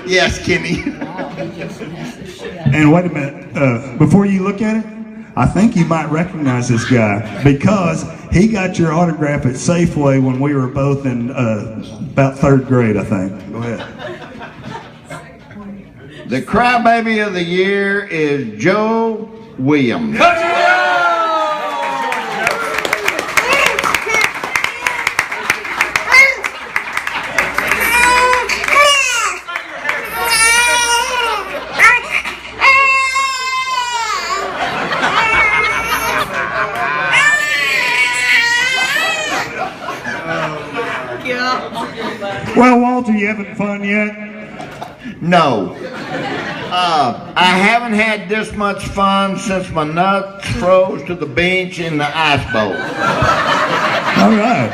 Yes, Kenny. And wait a minute, before you look at it, I think you might recognize this guy because he got your autograph at Safeway when we were both in about 3rd grade, I think. Go ahead. The crybaby of the year is Joe Williams. Well, Walter, you having fun yet? No. I haven't had this much fun since my nuts froze to the bench in the ice bowl. All right.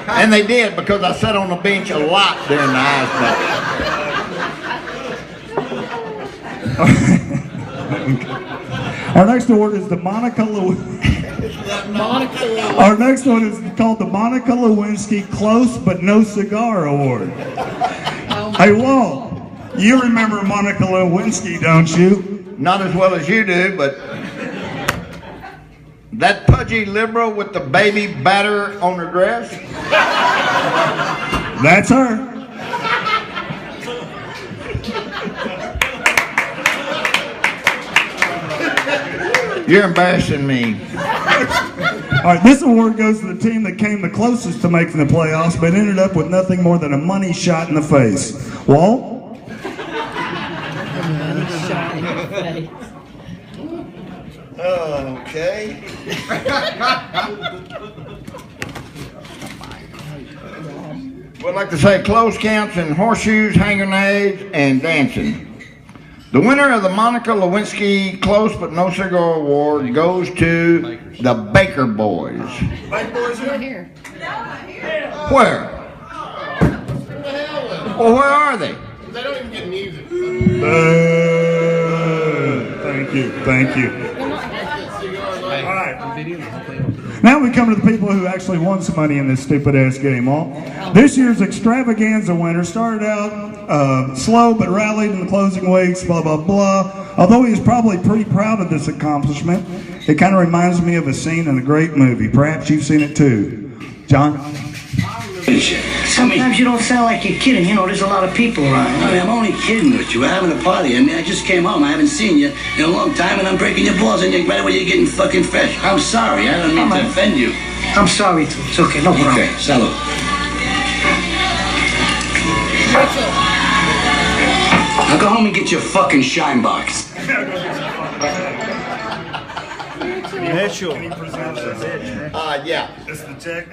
And they did because I sat on the bench a lot during the ice bowl. Our next award is the Monica Our next one is called the Monica Lewinsky Close But No Cigar Award. Hey, Walt, you remember Monica Lewinsky, don't you? Not as well as you do, but that pudgy liberal with the baby batter on her dress? That's her. You're embarrassing me. All right, this award goes to the team that came the closest to making the playoffs, but ended up with nothing more than a money shot in the face. Walt? Okay. We'd like to say close counts in horseshoes, hand grenades, and dancing. The winner of the Monica Lewinsky Close But No Cigar Award goes to the Baker Boys. Baker Boys Right here. Where? Well, where are they? They don't even get music. Thank you. All right. Now we come to the people who actually won some money in this stupid-ass game, Walt. This year's extravaganza winner started out slow but rallied in the closing weeks, blah, blah, blah. Although he is probably pretty proud of this accomplishment, it kind of reminds me of a scene in a great movie. Perhaps you've seen it too. John? Sometimes you don't sound like you're kidding. You know, there's a lot of people around. I mean, I'm only kidding with you. We're having a party. I mean, I just came home. I haven't seen you in a long time, and I'm breaking your balls, and right away you're getting fucking fresh. I'm sorry. I don't mean to offend you. I'm sorry, too. It's okay. No problem. Okay, salute. Now go home and get your fucking shine box. Mitchell. Yeah. This is the check.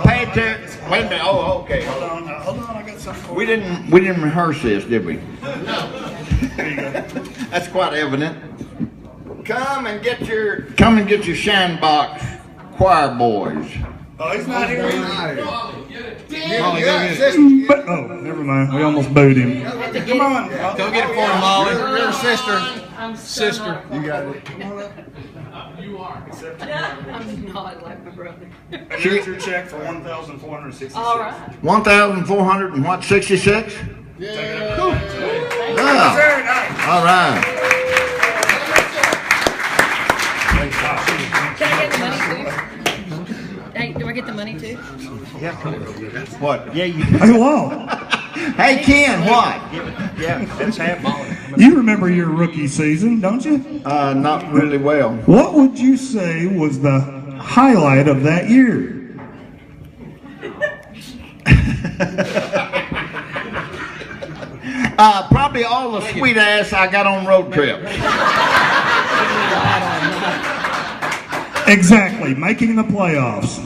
Pay attention. Wait a minute. Oh, okay. Hold on, I got something for We you. didn't rehearse this, did we? There you go. That's quite evident. Come and get your shine box, choir boys. Oh, he's not here. But Oh, never mind. We almost booed him. Come on. go get it for him, Molly. Your sister. I'm Sister. You got it. I'm not like my brother. Here's your check for $1,466. All right. 1,400 and what? 66? Yeah. Cool. That's very nice. All right. Can I get the money too? Hey, do I get the money too? What? Yeah, you. Hey, Walt. Hey, Ken, what? Yeah, that's half on. You remember your rookie season, don't you? Not really well. What would you say was the highlight of that year? Probably all the sweet ass I got on road trips. Exactly, making the playoffs.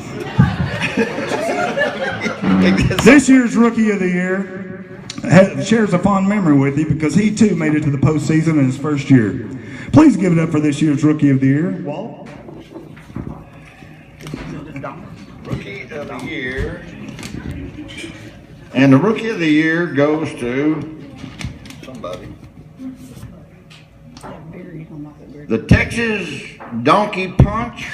This year's Rookie of the Year shares a fond memory with you because he too made it to the postseason in his first year. Please give it up for this year's Rookie of the Year, Walt. Rookie of the Year. And the Rookie of the Year goes to somebody. The Texas Donkey Punch.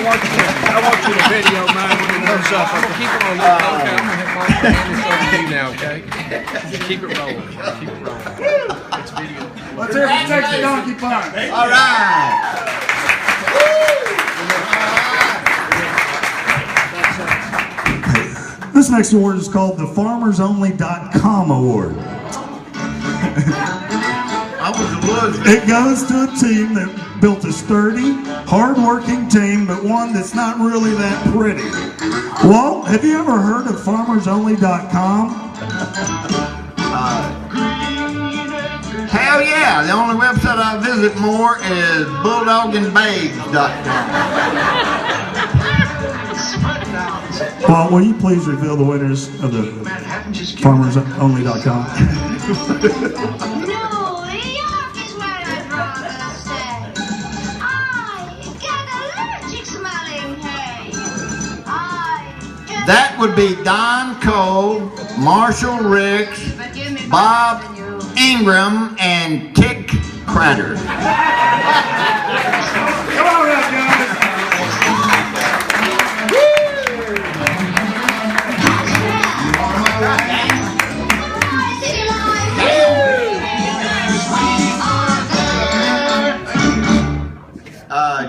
want you to video mine when it goes up. I'm gonna keep it on this. Okay, I'm gonna hit my hand this over to you now, okay? Keep it rolling. Keep it rolling. It's video. Let's hear it for Texas Donkey Pond. All right. This next award is called the FarmersOnly.com Award. It goes to a team that built a sturdy, hard-working team, but one that's not really that pretty. Walt, have you ever heard of FarmersOnly.com? Hell yeah. The only website I visit more is bulldogandbabes.com. Walt, will you please reveal the winners of the FarmersOnly.com? That would be Don Cole, Marshall Ricks, Bob Ingram, and Tick Cratter. Come on up, guys.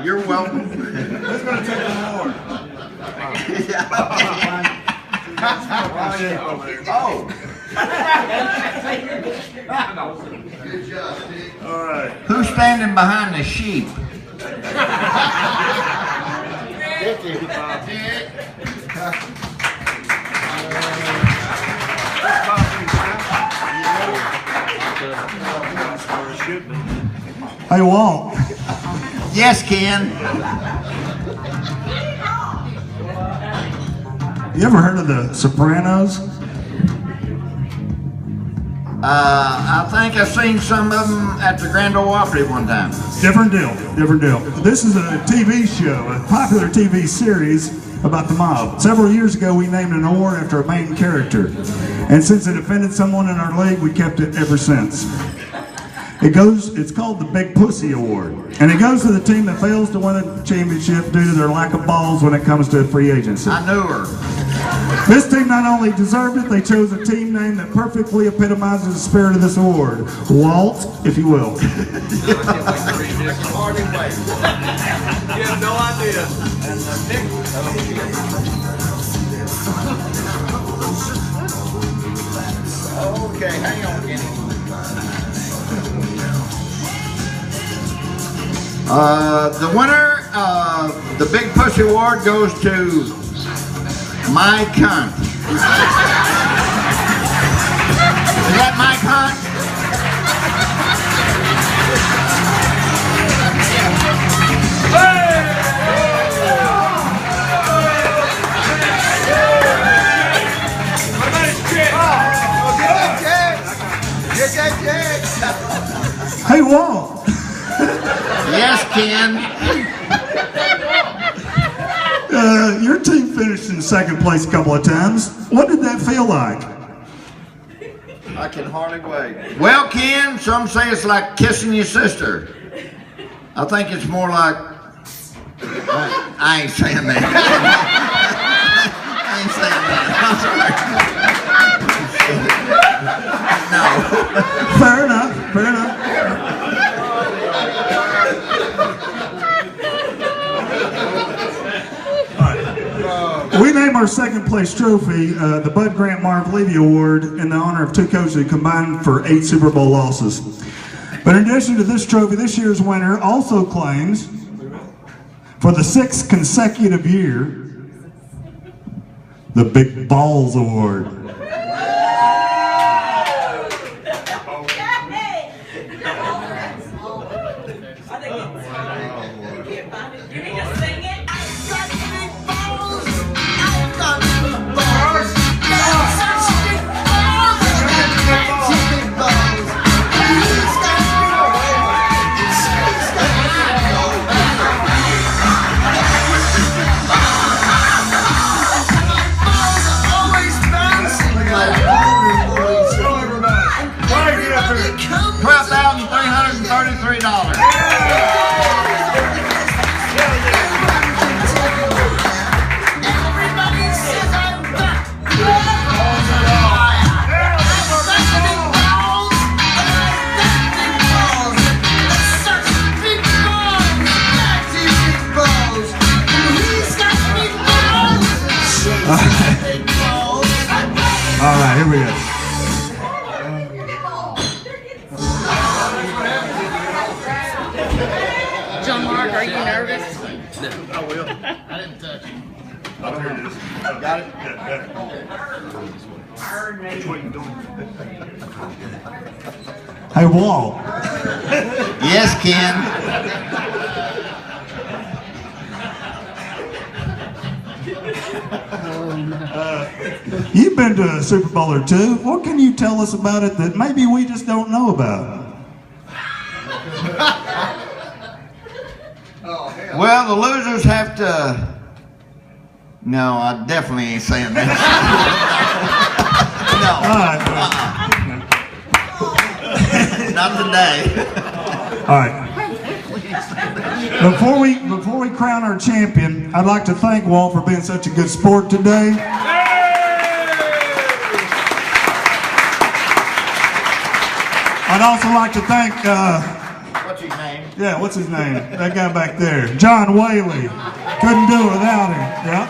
You're welcome. Who's going to take the award? Oh. Good job, Dick. All right. Who's standing behind the sheep? Hey, Walt. Yes, Ken. You ever heard of the Sopranos? I think I've seen some of them at the Grand Ole Opry one time. Different deal, different deal. This is a TV show, a popular TV series about the mob. Several years ago, we named an award after a main character. And since it offended someone in our league, we kept it ever since. It's called the Big Pussy Award. And it goes to the team that fails to win a championship due to their lack of balls when it comes to free agency. I knew her. This team not only deserved it, they chose a team name that perfectly epitomizes the spirit of this award. Walt, if you will. You have no idea. Okay, hang on, Kenny. The winner of the Big Pussy Award goes to My Cunt. Is that My Cunt? Hey, Walt. Yes, Ken. Your team finished in second place a couple of times. What did that feel like? I can hardly wait. Well, Ken, some say it's like kissing your sister. I think it's more like... I ain't saying that. I ain't saying that. I'm sorry. No. Fair enough, fair enough. We name our second place trophy the Bud Grant Marv Levy Award in the honor of two coaches who combined for 8 Super Bowl losses. But in addition to this trophy, this year's winner also claims, for the 6th consecutive year, the Big Balls Award. All right, here we go. John Mark, are you nervous? I will. Got it? Hey, Walt. Yes, Ken. You've been to a Super Bowl or two. What can you tell us about it that maybe we just don't know about? Well, the losers have to. No, I definitely ain't saying that. No. Not today. All right. Before we crown our champion, I'd like to thank Walt for being such a good sport today. I'd also like to thank, What's his name? yeah, what's his name? That guy back there, John Whaley. Couldn't do it without him. Yeah.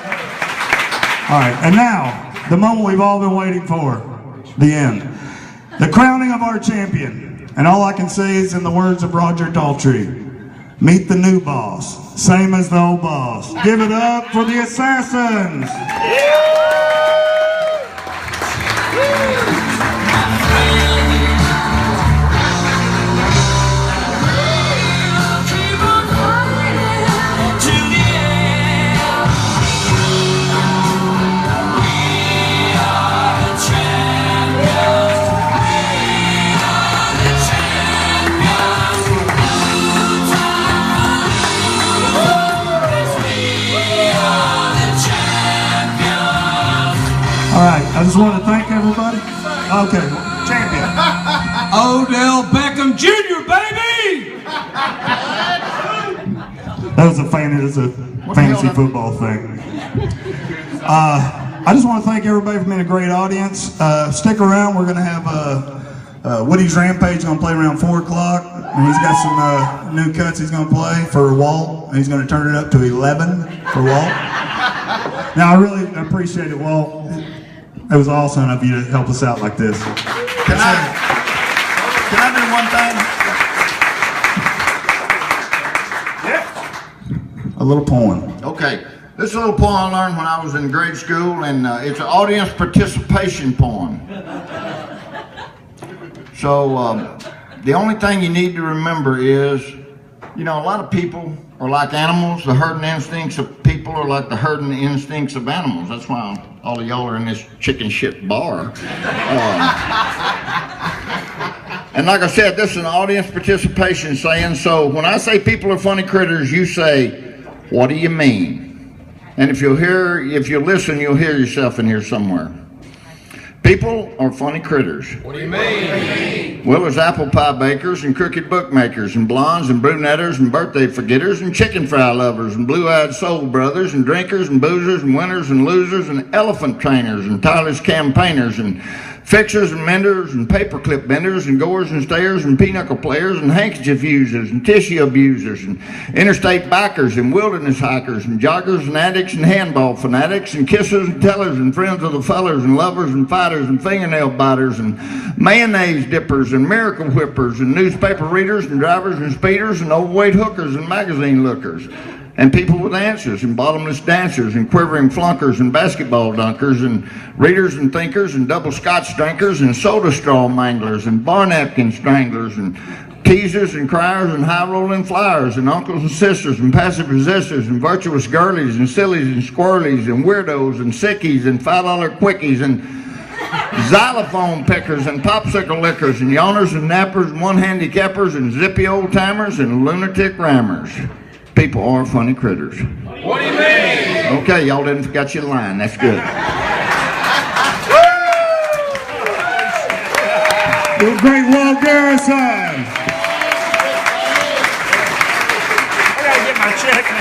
All right, and now the moment we've all been waiting for, the end, the crowning of our champion. And all I can say is, in the words of Roger Daltrey, meet the new boss, same as the old boss. Give it up for the Assassins. All right, I just want to thank everybody. Okay, champion. Odell Beckham Jr., baby! That was a fantasy football thing. I just want to thank everybody for being a great audience. Stick around. We're going to have Woody's Rampage going to play around 4 o'clock. And he's got some new cuts he's going to play for Walt. And he's going to turn it up to 11 for Walt. Now, I really appreciate it, Walt. It was awesome of you to help us out like this. Can I do one thing? A little poem. Okay. This is a little poem I learned when I was in grade school, and it's an audience participation poem. So the only thing you need to remember is, you know, a lot of people are like animals. The herding instincts of people are like the herding instincts of animals. That's why all of y'all are in this chicken shit bar. And like I said, this is an audience participation saying, so when I say people are funny critters, you say, what do you mean? And if you listen, you'll hear yourself in here somewhere. People are funny critters. What do you mean? Well, there's apple pie bakers and crooked bookmakers and blondes and brunetters and birthday forgetters and chicken fry lovers and blue-eyed soul brothers and drinkers and boozers and winners and losers and elephant trainers and tireless campaigners and fixers and menders and paperclip benders and goers and stayers and pinochle players and handkerchief users and tissue abusers and interstate bikers and wilderness hikers and joggers and addicts and handball fanatics and kissers and tellers and friends of the fellers and lovers and fighters and fingernail biters and mayonnaise dippers and miracle whippers and newspaper readers and drivers and speeders and overweight hookers and magazine lookers. And people with answers, and bottomless dancers, and quivering flunkers, and basketball dunkers, and readers and thinkers, and double scotch drinkers, and soda straw manglers, and bar napkin stranglers, and teasers and criers, and high rolling flyers, and uncles and sisters, and passive resistors, and virtuous girlies, and sillies, and squirrelies, and weirdos, and sickies, and $5 quickies, and xylophone pickers, and popsicle lickers, and yawners, and nappers, and one handicappers, and zippy old timers, and lunatic rammers. People are funny critters. What do you mean? Okay, y'all didn't forget your line. That's good. The great Walt Garrison. I gotta get my check now.